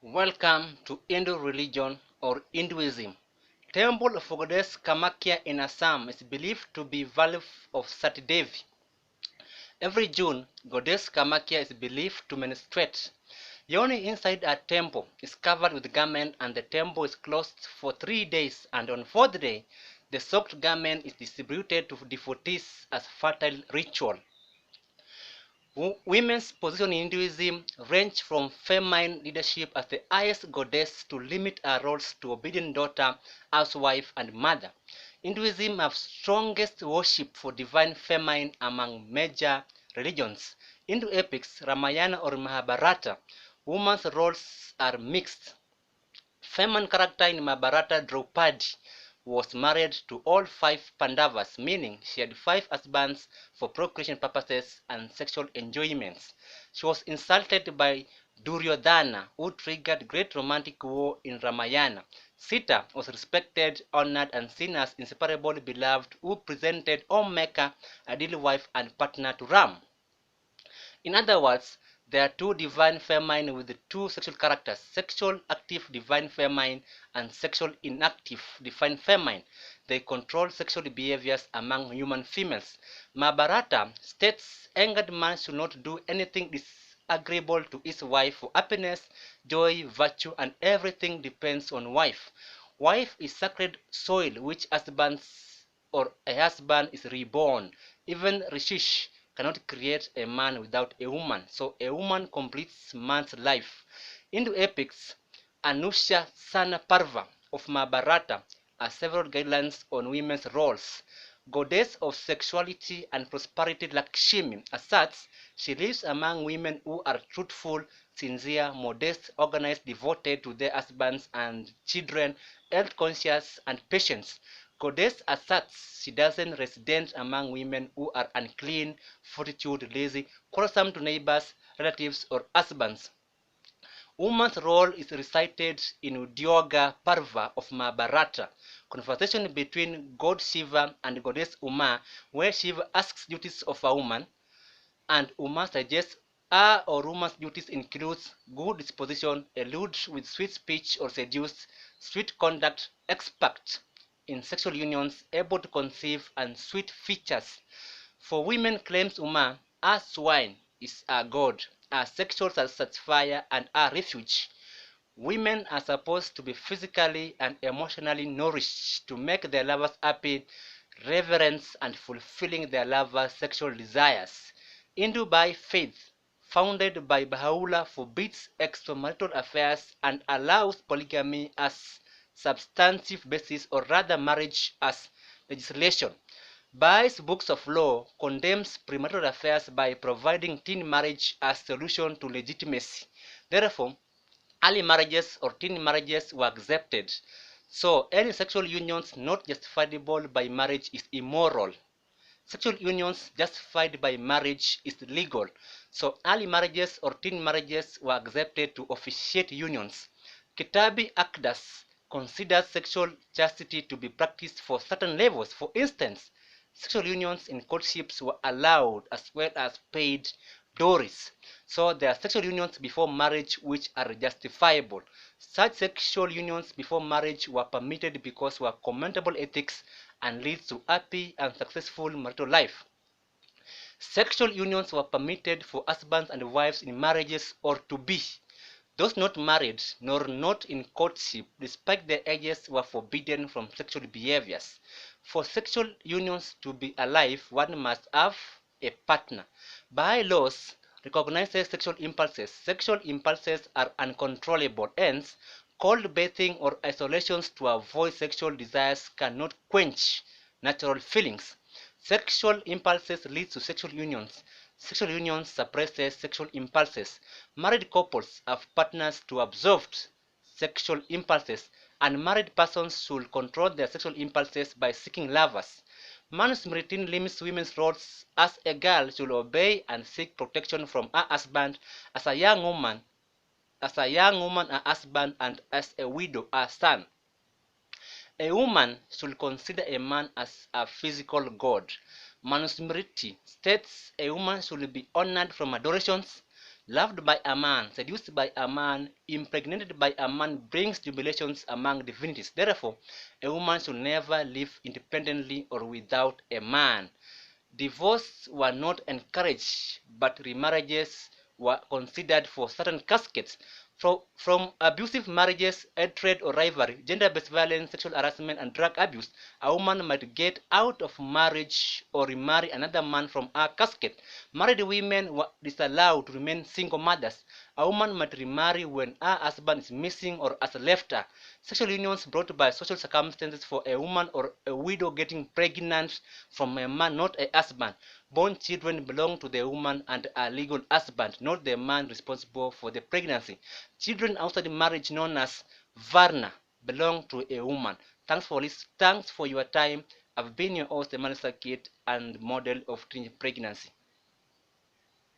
Welcome to Hindu religion or Hinduism. Temple of Goddess Kamakya in Assam is believed to be valley of Sati Devi. Every June, Goddess Kamakya is believed to menstruate. Yoni inside a temple is covered with garment and the temple is closed for 3 days, and on 4th day, the soaked garment is distributed to devotees as fertile ritual. Women's position in Hinduism range from feminine leadership as the highest goddess to limit her roles to obedient daughter, housewife, and mother. Hinduism has strongest worship for divine feminine among major religions. Hindu epics, Ramayana or Mahabharata, women's roles are mixed. Feminine character in Mahabharata, Draupadi, was married to all 5 Pandavas, meaning she had 5 husbands for procreation purposes and sexual enjoyments. She was insulted by Duryodhana, who triggered great romantic war in Ramayana. Sita was respected, honored, and seen as inseparable beloved, who presented homemaker, ideal wife and partner to Ram. In other words, there are 2 divine feminine with 2 sexual characters: sexual active divine feminine and sexual inactive divine feminine. They control sexual behaviors among human females. Mahabharata states angered man should not do anything disagreeable to his wife, for happiness, joy, virtue, and everything depends on wife. Wife is sacred soil which husbands or a husband is reborn. Even Rishish cannot create a man without a woman, so a woman completes man's life. Hindu epics, Anusha Sana Parva of Mahabharata are several guidelines on women's roles. Goddess of sexuality and prosperity Lakshmi asserts she lives among women who are truthful, sincere, modest, organized, devoted to their husbands and children, health conscious, and patient. Goddess asserts she doesn't reside among women who are unclean, fortitude, lazy, quarrelsome to neighbors, relatives, or husbands. Woman's role is recited in Udyoga Parva of Mahabharata, conversation between god Shiva and goddess Uma, where Shiva asks duties of a woman, and Uma suggests her or woman's duties includes good disposition, elude with sweet speech or seduce, sweet conduct, expert in sexual unions, able to conceive, and sweet features. For women, claims Uma, her swine is her god, her sexual satisfier, and her refuge. Women are supposed to be physically and emotionally nourished to make their lovers happy, reverence, and fulfilling their lovers' sexual desires. Hindu by faith, founded by Baha'u'llah, forbids extramarital affairs and allows polygamy as substantive basis, or rather marriage as legislation. Baha'is books of law condemns premarital affairs by providing teen marriage as solution to legitimacy. Therefore, early marriages or teen marriages were accepted. So any sexual unions not justifiable by marriage is immoral. Sexual unions justified by marriage is legal. So early marriages or teen marriages were accepted to officiate unions. Kitabi Akdas considers sexual chastity to be practiced for certain levels. For instance, sexual unions in courtships were allowed as well as paid dowries. So there are sexual unions before marriage which are justifiable. Such sexual unions before marriage were permitted because were commendable ethics and leads to happy and successful marital life. Sexual unions were permitted for husbands and wives in marriages or to be. Those not married nor not in courtship, despite their ages, were forbidden from sexual behaviors. For sexual unions to be alive, one must have a partner. By laws, recognizes sexual impulses. Sexual impulses are uncontrollable, hence, cold bathing or isolations to avoid sexual desires cannot quench natural feelings. Sexual impulses lead to sexual unions. Sexual unions suppresses sexual impulses. Married couples have partners to absorb sexual impulses, and married persons should control their sexual impulses by seeking lovers. Manusmriti limits women's roles, as a girl should obey and seek protection from her husband, as a young woman, her husband, and as a widow, her son. A woman should consider a man as a physical god. Manusmriti states a woman should be honored from adorations, Loved by a man, seduced by a man, impregnated by a man brings jubilations among divinities. Therefore, a woman should never live independently or without a man. Divorces were not encouraged, but remarriages were considered for certain caskets. From abusive marriages, hatred or rivalry, gender-based violence, sexual harassment, and drug abuse, a woman might get out of marriage or remarry another man from her casket. Married women were disallowed to remain single mothers. A woman might remarry when her husband is missing or has left her. Sexual unions brought by social circumstances for a woman or a widow getting pregnant from a man, not a husband. Born children belong to the woman and her legal husband, not the man responsible for the pregnancy. Children outside marriage, known as Varna, belong to a woman. Thanks for your time. I've been your host, Emmanuel Sakit, and model of pregnancy.